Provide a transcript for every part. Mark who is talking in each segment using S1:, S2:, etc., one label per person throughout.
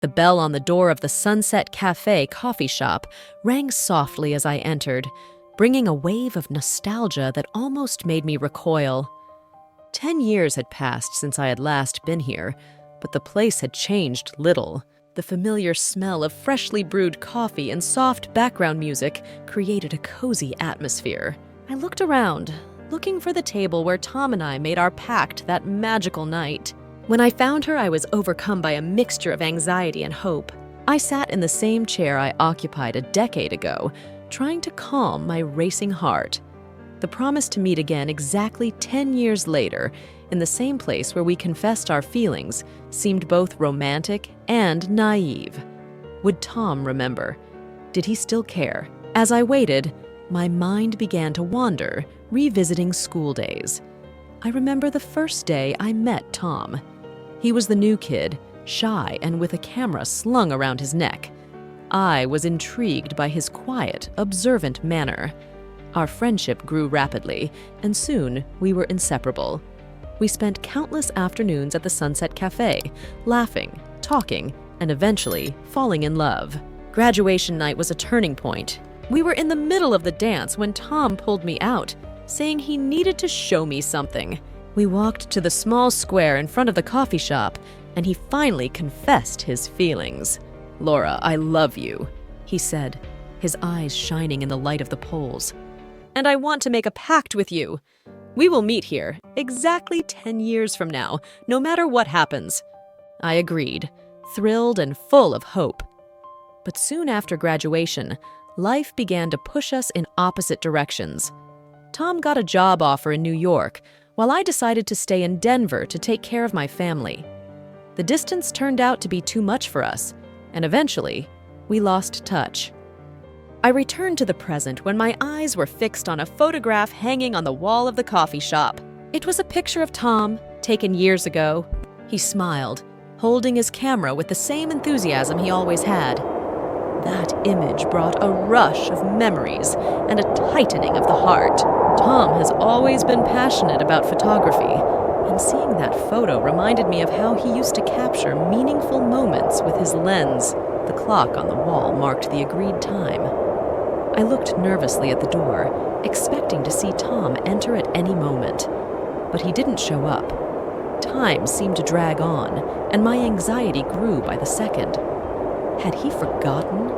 S1: The bell on the door of the Sunset Cafe coffee shop rang softly as I entered, bringing a wave of nostalgia that almost made me recoil. 10 years had passed since I had last been here, but the place had changed little. The familiar smell of freshly brewed coffee and soft background music created a cozy atmosphere. I looked around, looking for the table where Tom and I made our pact that magical night. When I found her, I was overcome by a mixture of anxiety and hope. I sat in the same chair I occupied a decade ago, trying to calm my racing heart. The promise to meet again exactly 10 years later, in the same place where we confessed our feelings, seemed both romantic and naive. Would Tom remember? Did he still care? As I waited, my mind began to wander, revisiting school days. I remember the first day I met Tom. He was the new kid, shy and with a camera slung around his neck. I was intrigued by his quiet, observant manner. Our friendship grew rapidly, and soon we were inseparable. We spent countless afternoons at the Sunset Cafe, laughing, talking, and eventually falling in love. Graduation night was a turning point. We were in the middle of the dance when Tom pulled me out, saying he needed to show me something. We walked to the small square in front of the coffee shop, and he finally confessed his feelings. "Laura, I love you," he said, his eyes shining in the light of the poles. "And I want to make a pact with you. We will meet here, exactly 10 years from now, no matter what happens." I agreed, thrilled and full of hope. But soon after graduation, life began to push us in opposite directions. Tom got a job offer in New York, while I decided to stay in Denver to take care of my family. The distance turned out to be too much for us, and eventually, we lost touch. I returned to the present when my eyes were fixed on a photograph hanging on the wall of the coffee shop. It was a picture of Tom, taken years ago. He smiled, holding his camera with the same enthusiasm he always had. That image brought a rush of memories and a tightening of the heart. Tom has always been passionate about photography, and seeing that photo reminded me of how he used to capture meaningful moments with his lens. The clock on the wall marked the agreed time. I looked nervously at the door, expecting to see Tom enter at any moment. But he didn't show up. Time seemed to drag on, and my anxiety grew by the second. Had he forgotten?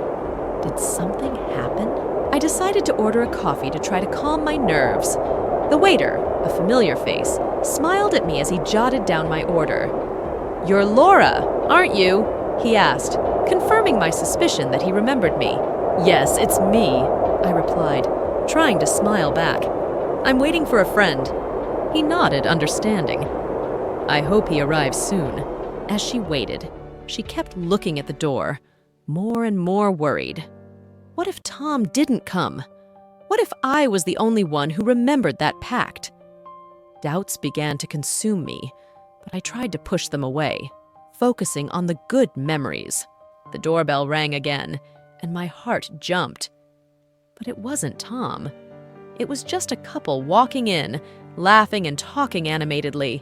S1: Did something happen? I decided to order a coffee to try to calm my nerves. The waiter, a familiar face, smiled at me as he jotted down my order. "You're Laura, aren't you?" he asked, confirming my suspicion that he remembered me. "Yes, it's me," I replied, trying to smile back. "I'm waiting for a friend." He nodded, understanding. "I hope he arrives soon." As she waited, she kept looking at the door, more and more worried. What if Tom didn't come? What if I was the only one who remembered that pact? Doubts began to consume me, but I tried to push them away, focusing on the good memories. The doorbell rang again, and my heart jumped. But it wasn't Tom. It was just a couple walking in, laughing and talking animatedly.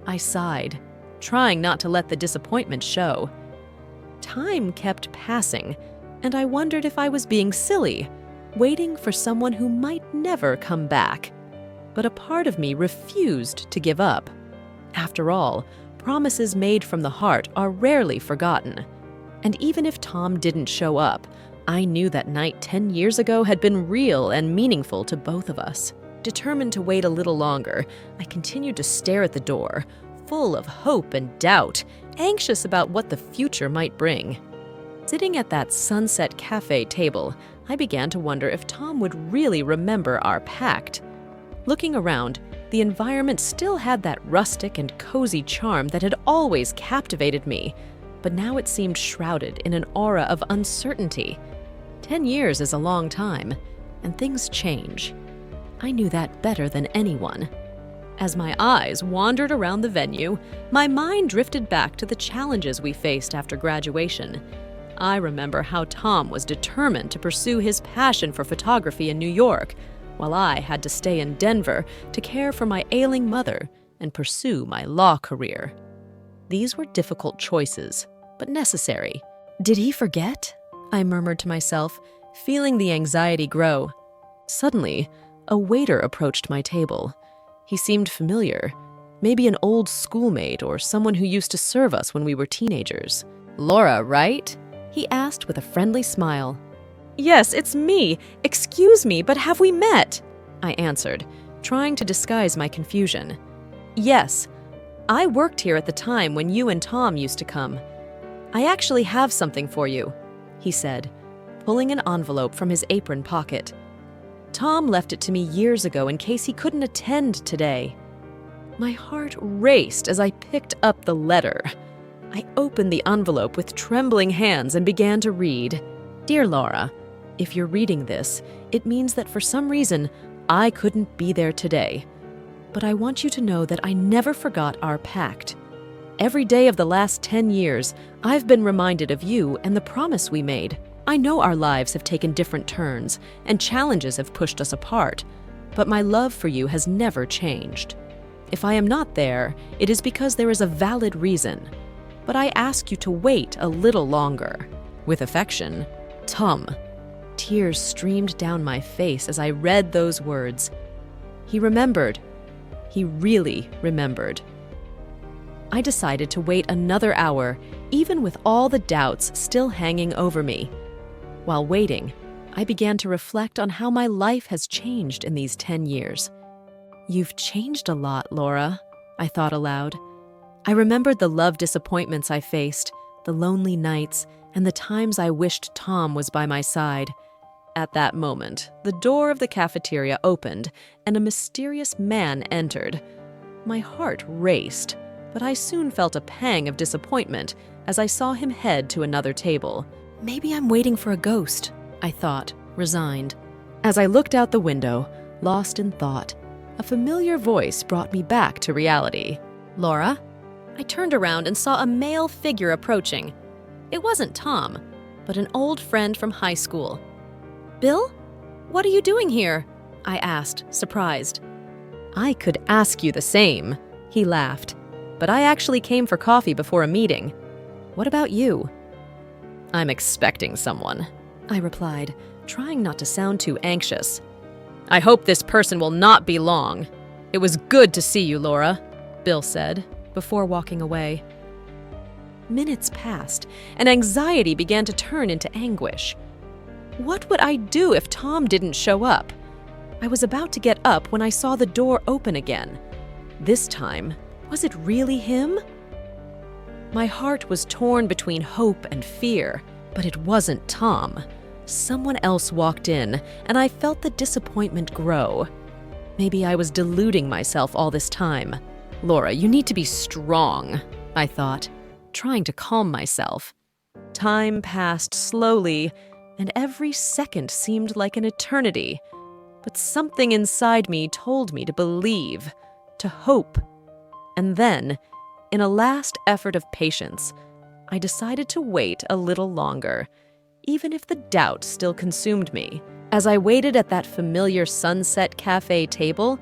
S1: I sighed, trying not to let the disappointment show. Time kept passing, and I wondered if I was being silly, waiting for someone who might never come back. But a part of me refused to give up. After all, promises made from the heart are rarely forgotten. And even if Tom didn't show up, I knew that night 10 years ago had been real and meaningful to both of us. Determined to wait a little longer, I continued to stare at the door, full of hope and doubt, anxious about what the future might bring. Sitting at that Sunset Cafe table, I began to wonder if Tom would really remember our pact. Looking around, the environment still had that rustic and cozy charm that had always captivated me, but now it seemed shrouded in an aura of uncertainty. 10 years is a long time, and things change. I knew that better than anyone. As my eyes wandered around the venue, my mind drifted back to the challenges we faced after graduation. I remember how Tom was determined to pursue his passion for photography in New York, while I had to stay in Denver to care for my ailing mother and pursue my law career. These were difficult choices, but necessary. Did he forget? I murmured to myself, feeling the anxiety grow. Suddenly, a waiter approached my table. He seemed familiar, maybe an old schoolmate or someone who used to serve us when we were teenagers. "Laura, right?" he asked with a friendly smile. "Yes, it's me. Excuse me, but have we met?" I answered, trying to disguise my confusion. "Yes, I worked here at the time when you and Tom used to come. I actually have something for you," he said, pulling an envelope from his apron pocket. "Tom left it to me years ago in case he couldn't attend today." My heart raced as I picked up the letter. I opened the envelope with trembling hands and began to read. "Dear Laura, if you're reading this, it means that for some reason, I couldn't be there today. But I want you to know that I never forgot our pact. Every day of the last 10 years, I've been reminded of you and the promise we made. I know our lives have taken different turns, and challenges have pushed us apart, but my love for you has never changed. If I am not there, it is because there is a valid reason. But I ask you to wait a little longer. With affection, Tom." Tears streamed down my face as I read those words. He remembered. He really remembered. I decided to wait another hour, even with all the doubts still hanging over me. While waiting, I began to reflect on how my life has changed in these 10 years. "You've changed a lot, Laura," I thought aloud. I remembered the love disappointments I faced, the lonely nights, and the times I wished Tom was by my side. At that moment, the door of the cafeteria opened, and a mysterious man entered. My heart raced, but I soon felt a pang of disappointment as I saw him head to another table. Maybe I'm waiting for a ghost, I thought, resigned. As I looked out the window, lost in thought, a familiar voice brought me back to reality. "Laura?" I turned around and saw a male figure approaching. It wasn't Tom, but an old friend from high school. "Bill? What are you doing here?" I asked, surprised. "I could ask you the same," he laughed, "but I actually came for coffee before a meeting. What about you?" "I'm expecting someone," I replied, trying not to sound too anxious. "I hope this person will not be long. It was good to see you, Laura," Bill said, before walking away. Minutes passed, and anxiety began to turn into anguish. What would I do if Tom didn't show up? I was about to get up when I saw the door open again. This time, was it really him? My heart was torn between hope and fear, but it wasn't Tom. Someone else walked in, and I felt the disappointment grow. Maybe I was deluding myself all this time. "Laura, you need to be strong," I thought, trying to calm myself. Time passed slowly, and every second seemed like an eternity. But something inside me told me to believe, to hope. And then, in a last effort of patience, I decided to wait a little longer, even if the doubt still consumed me. As I waited at that familiar Sunset Cafe table,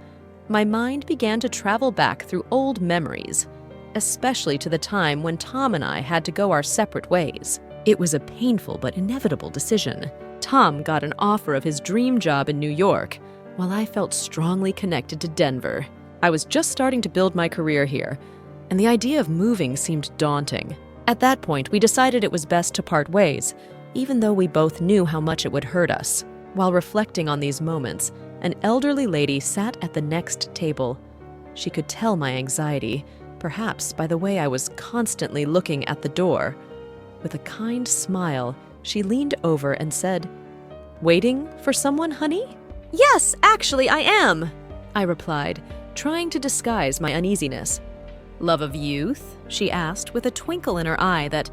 S1: my mind began to travel back through old memories, especially to the time when Tom and I had to go our separate ways. It was a painful but inevitable decision. Tom got an offer of his dream job in New York, while I felt strongly connected to Denver. I was just starting to build my career here, and the idea of moving seemed daunting. At that point, we decided it was best to part ways, even though we both knew how much it would hurt us. While reflecting on these moments, an elderly lady sat at the next table. She could tell my anxiety, perhaps by the way I was constantly looking at the door. With a kind smile, she leaned over and said, "Waiting for someone, honey?" "Yes, actually, I am," I replied, trying to disguise my uneasiness. "Love of youth?" she asked with a twinkle in her eye that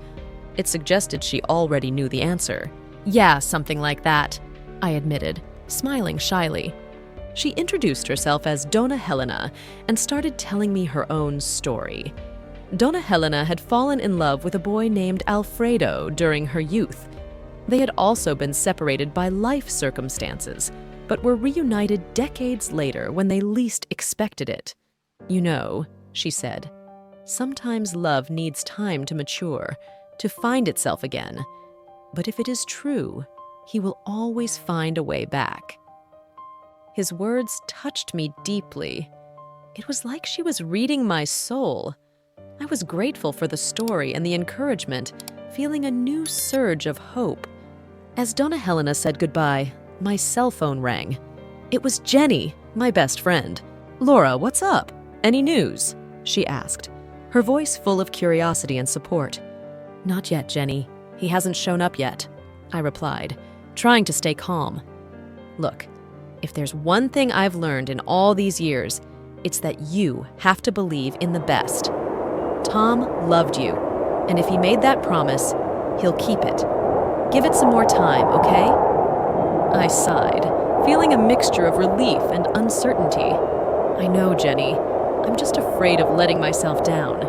S1: it suggested she already knew the answer. "Yeah, something like that," I admitted, smiling shyly. She introduced herself as Donna Helena and started telling me her own story. Donna Helena had fallen in love with a boy named Alfredo during her youth. They had also been separated by life circumstances, but were reunited decades later when they least expected it. "You know," she said, "sometimes love needs time to mature, to find itself again. But if it is true, he will always find a way back. His words touched me deeply. It was like she was reading my soul. I was grateful for the story and the encouragement, feeling a new surge of hope. As Donna Helena said goodbye, my cell phone rang. It was Jenny, my best friend. "Laura, what's up? Any news?" she asked, her voice full of curiosity and support. "Not yet, Jenny. He hasn't shown up yet," I replied, trying to stay calm. "Look, if there's one thing I've learned in all these years, it's that you have to believe in the best. Tom loved you, and if he made that promise, he'll keep it. Give it some more time, okay?" I sighed, feeling a mixture of relief and uncertainty. "I know, Jenny. I'm just afraid of letting myself down.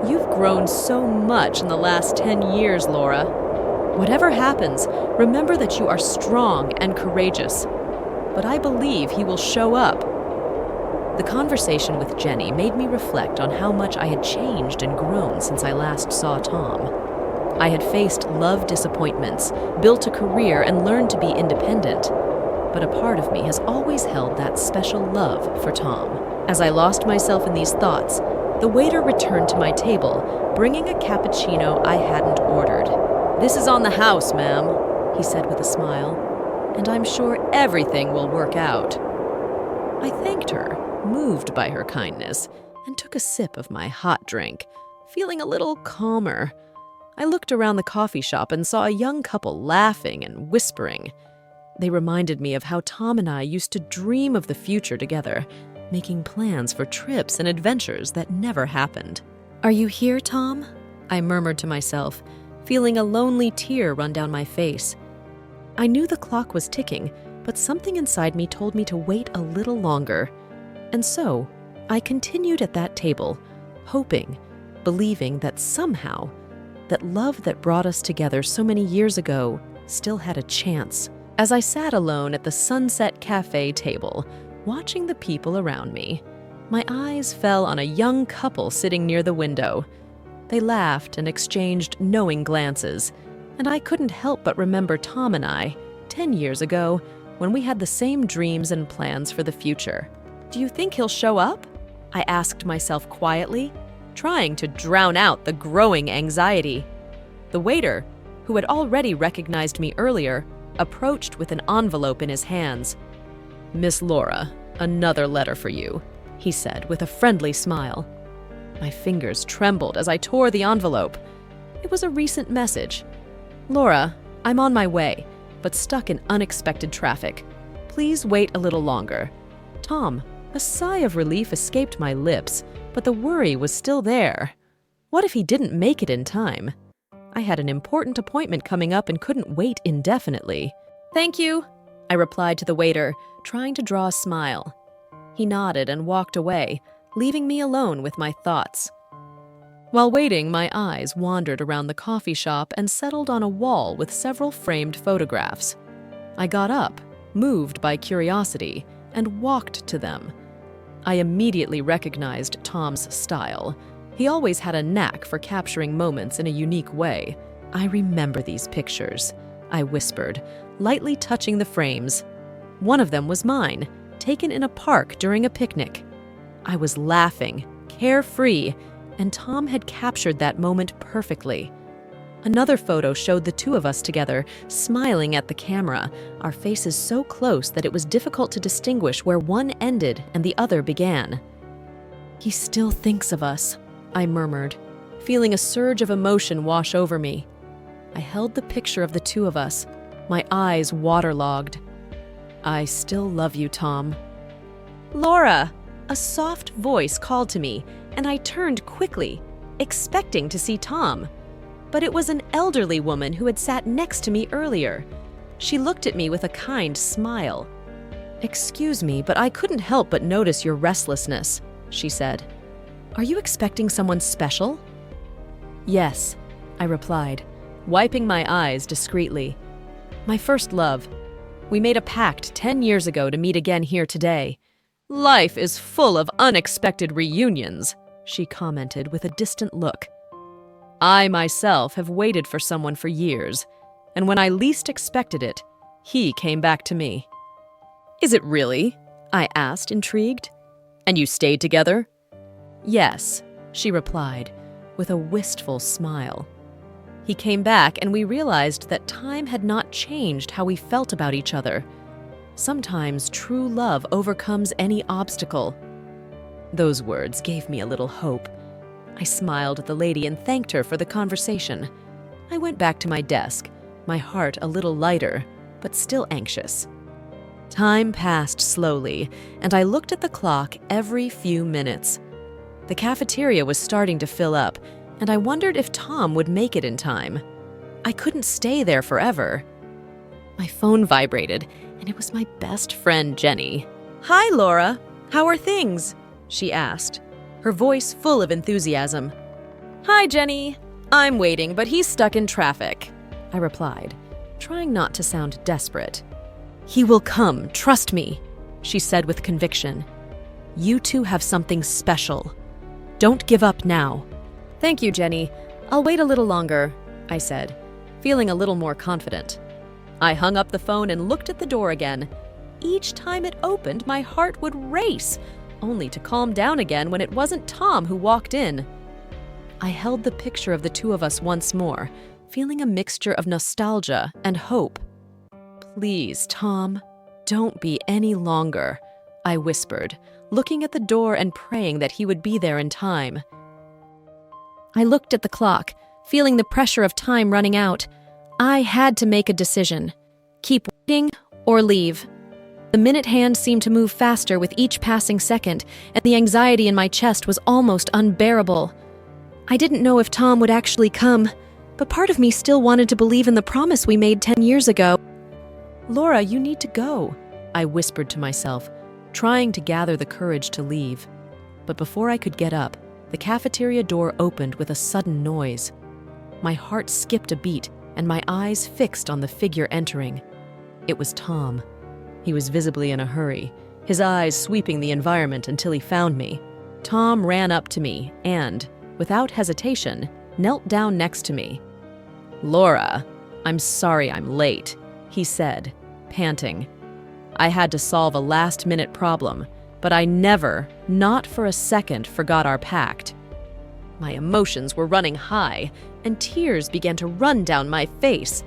S1: You've grown so much in the last 10 years, Laura. Whatever happens, remember that you are strong and courageous. But I believe he will show up." The conversation with Jenny made me reflect on how much I had changed and grown since I last saw Tom. I had faced love disappointments, built a career, and learned to be independent. But a part of me has always held that special love for Tom. As I lost myself in these thoughts, the waiter returned to my table, bringing a cappuccino I hadn't ordered. "This is on the house, ma'am," he said with a smile, "and I'm sure everything will work out." I thanked her, moved by her kindness, and took a sip of my hot drink, feeling a little calmer. I looked around the coffee shop and saw a young couple laughing and whispering. They reminded me of how Tom and I used to dream of the future together, making plans for trips and adventures that never happened. "Are you here, Tom?" I murmured to myself, feeling a lonely tear run down my face. I knew the clock was ticking, but something inside me told me to wait a little longer. And so, I continued at that table, hoping, believing that somehow, that love that brought us together so many years ago still had a chance. As I sat alone at the Sunset Cafe table, watching the people around me, my eyes fell on a young couple sitting near the window. They laughed and exchanged knowing glances, and I couldn't help but remember Tom and I, 10 years ago, when we had the same dreams and plans for the future. "Do you think he'll show up?" I asked myself quietly, trying to drown out the growing anxiety. The waiter, who had already recognized me earlier, approached with an envelope in his hands. "Miss Laura, another letter for you," he said with a friendly smile. My fingers trembled as I tore the envelope. It was a recent message. "Laura, I'm on my way, but stuck in unexpected traffic. Please wait a little longer." "Tom," a sigh of relief escaped my lips, but the worry was still there. What if he didn't make it in time? I had an important appointment coming up and couldn't wait indefinitely. "Thank you," I replied to the waiter, trying to draw a smile. He nodded and walked away, leaving me alone with my thoughts. While waiting, my eyes wandered around the coffee shop and settled on a wall with several framed photographs. I got up, moved by curiosity, and walked to them. I immediately recognized Tom's style. He always had a knack for capturing moments in a unique way. "I remember these pictures," I whispered, lightly touching the frames. One of them was mine, taken in a park during a picnic. I was laughing, carefree, and Tom had captured that moment perfectly. Another photo showed the two of us together, smiling at the camera, our faces so close that it was difficult to distinguish where one ended and the other began. "He still thinks of us," I murmured, feeling a surge of emotion wash over me. I held the picture of the two of us, my eyes waterlogged. "I still love you, Tom." "Laura!" A soft voice called to me, and I turned quickly, expecting to see Tom. But it was an elderly woman who had sat next to me earlier. She looked at me with a kind smile. "Excuse me, but I couldn't help but notice your restlessness," she said. "Are you expecting someone special?" "Yes," I replied, wiping my eyes discreetly. "My first love. We made a pact 10 years ago to meet again here today." "Life is full of unexpected reunions," she commented with a distant look. I myself have waited for someone for years, and when I least expected it, he came back to me. Is it really? I asked, intrigued. And you stayed together? Yes, she replied, with a wistful smile. He came back, and we realized that time had not changed how we felt about each other. Sometimes true love overcomes any obstacle. Those words gave me a little hope. I smiled at the lady and thanked her for the conversation. I went back to my desk, my heart a little lighter, but still anxious. Time passed slowly, and I looked at the clock every few minutes. The cafeteria was starting to fill up, and I wondered if Tom would make it in time. I couldn't stay there forever. My phone vibrated, and it was my best friend, Jenny. "Hi, Laura. How are things?" she asked, her voice full of enthusiasm. "Hi, Jenny. I'm waiting, but he's stuck in traffic," I replied, trying not to sound desperate. "He will come, trust me," she said with conviction. "You two have something special. Don't give up now." "Thank you, Jenny. I'll wait a little longer," I said, feeling a little more confident. I hung up the phone and looked at the door again. Each time it opened, my heart would race, only to calm down again when it wasn't Tom who walked in. I held the picture of the two of us once more, feeling a mixture of nostalgia and hope. "Please, Tom, don't be any longer," I whispered, looking at the door and praying that he would be there in time. I looked at the clock, feeling the pressure of time running out. I had to make a decision. Keep waiting or leave. The minute hand seemed to move faster with each passing second, and the anxiety in my chest was almost unbearable. I didn't know if Tom would actually come, but part of me still wanted to believe in the promise we made 10 years ago. "Laura, you need to go," I whispered to myself, trying to gather the courage to leave. But before I could get up, the cafeteria door opened with a sudden noise. My heart skipped a beat, and my eyes fixed on the figure entering. It was Tom. He was visibly in a hurry, his eyes sweeping the environment until he found me. Tom ran up to me and, without hesitation, knelt down next to me. "Laura, I'm sorry I'm late," he said, panting. I had to solve a last-minute problem, but I never, not for a second, forgot our pact. My emotions were running high, and tears began to run down my face.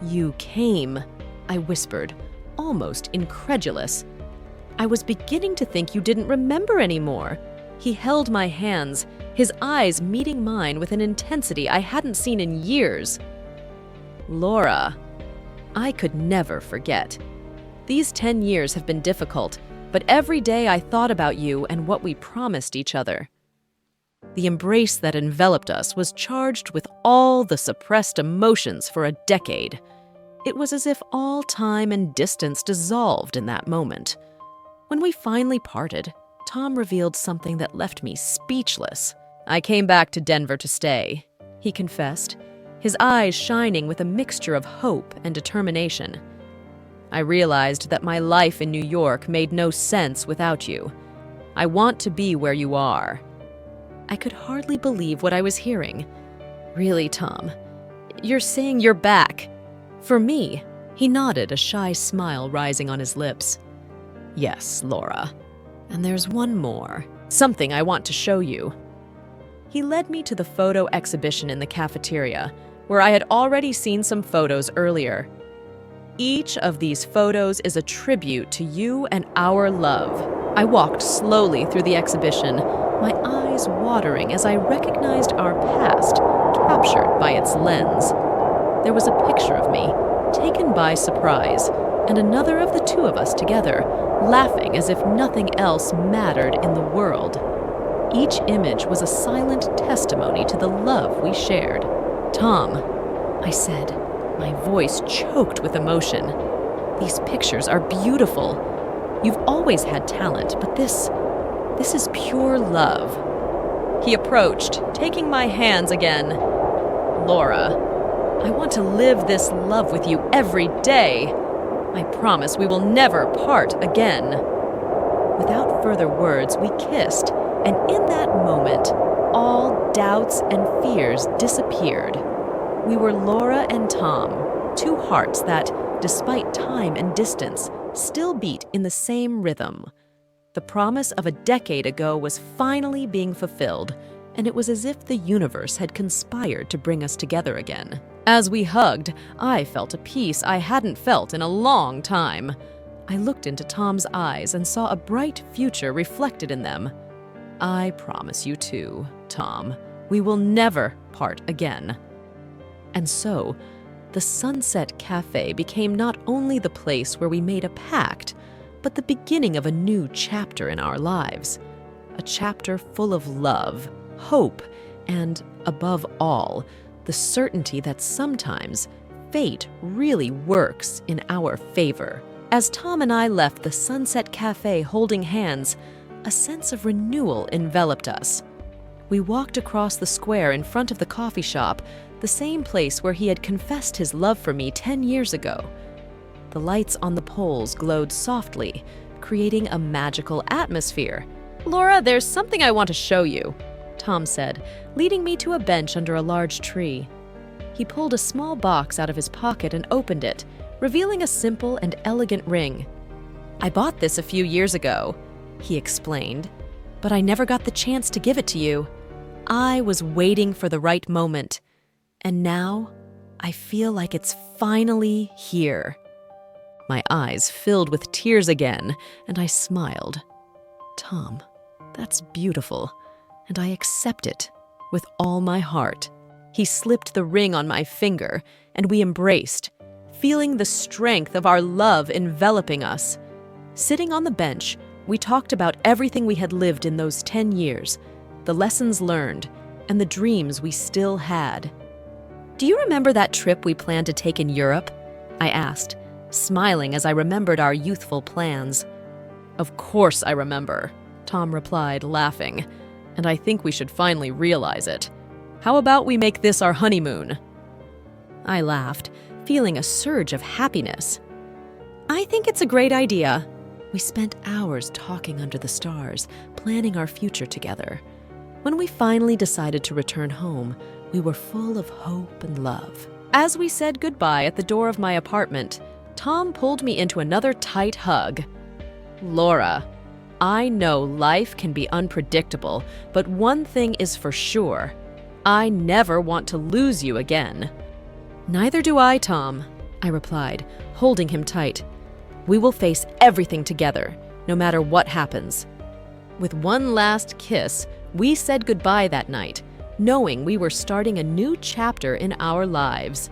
S1: "You came," I whispered, almost incredulous. "I was beginning to think you didn't remember anymore." He held my hands, his eyes meeting mine with an intensity I hadn't seen in years. "Laura, I could never forget. These 10 years have been difficult, but every day I thought about you and what we promised each other." The embrace that enveloped us was charged with all the suppressed emotions for a decade. It was as if all time and distance dissolved in that moment. When we finally parted, Tom revealed something that left me speechless. "I came back to Denver to stay," he confessed, his eyes shining with a mixture of hope and determination. "I realized that my life in New York made no sense without you. I want to be where you are." I could hardly believe what I was hearing. "Really, Tom? You're saying you're back? For me?" He nodded, a shy smile rising on his lips. "Yes, Laura. And there's one more. Something I want to show you." He led me to the photo exhibition in the cafeteria, where I had already seen some photos earlier. "Each of these photos is a tribute to you and our love." I walked slowly through the exhibition, my eyes watering as I recognized our past, captured by its lens. There was a picture of me, taken by surprise, and another of the two of us together, laughing as if nothing else mattered in the world. Each image was a silent testimony to the love we shared. "Tom," I said, my voice choked with emotion, "these pictures are beautiful. You've always had talent, but this is pure love." He approached, taking my hands again. "Laura, I want to live this love with you every day. I promise we will never part again." Without further words, we kissed, and in that moment, all doubts and fears disappeared. We were Laura and Tom, two hearts that, despite time and distance, still beat in the same rhythm. The promise of a decade ago was finally being fulfilled, and it was as if the universe had conspired to bring us together again. As we hugged, I felt a peace I hadn't felt in a long time. I looked into Tom's eyes and saw a bright future reflected in them. I promise you too, Tom, we will never part again. And so, the Sunset Cafe became not only the place where we made a pact, but the beginning of a new chapter in our lives. A chapter full of love, hope, and, above all, the certainty that sometimes fate really works in our favor. As Tom and I left the Sunset Cafe holding hands, a sense of renewal enveloped us. We walked across the square in front of the coffee shop, the same place where he had confessed his love for me 10 years ago. The lights on the poles glowed softly, creating a magical atmosphere. "Laura, there's something I want to show you," Tom said, leading me to a bench under a large tree. He pulled a small box out of his pocket and opened it, revealing a simple and elegant ring. "I bought this a few years ago," he explained, "but I never got the chance to give it to you. I was waiting for the right moment, and now I feel like it's finally here." My eyes filled with tears again, and I smiled. "Tom, that's beautiful, and I accept it with all my heart." He slipped the ring on my finger, and we embraced, feeling the strength of our love enveloping us. Sitting on the bench, we talked about everything we had lived in those 10 years, the lessons learned, and the dreams we still had. "Do you remember that trip we planned to take in Europe?" I asked, smiling as I remembered our youthful plans. "Of course I remember," Tom replied, laughing, "and I think we should finally realize it. How about we make this our honeymoon?" I laughed, feeling a surge of happiness. "I think it's a great idea." We spent hours talking under the stars, planning our future together. When we finally decided to return home, we were full of hope and love. As we said goodbye at the door of my apartment, Tom pulled me into another tight hug. "Laura, I know life can be unpredictable, but one thing is for sure. I never want to lose you again." "Neither do I, Tom," I replied, holding him tight. "We will face everything together, no matter what happens." With one last kiss, we said goodbye that night, knowing we were starting a new chapter in our lives.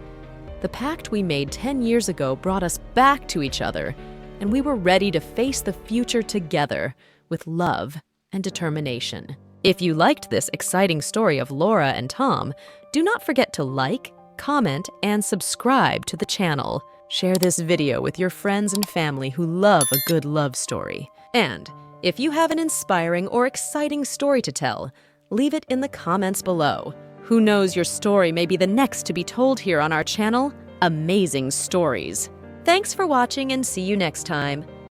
S1: The pact we made 10 years ago brought us back to each other, and we were ready to face the future together with love and determination. If you liked this exciting story of Laura and Tom, do not forget to like, comment, and subscribe to the channel. Share this video with your friends and family who love a good love story. And if you have an inspiring or exciting story to tell, leave it in the comments below. Who knows, your story may be the next to be told here on our channel, Amazing Stories. Thanks for watching and see you next time.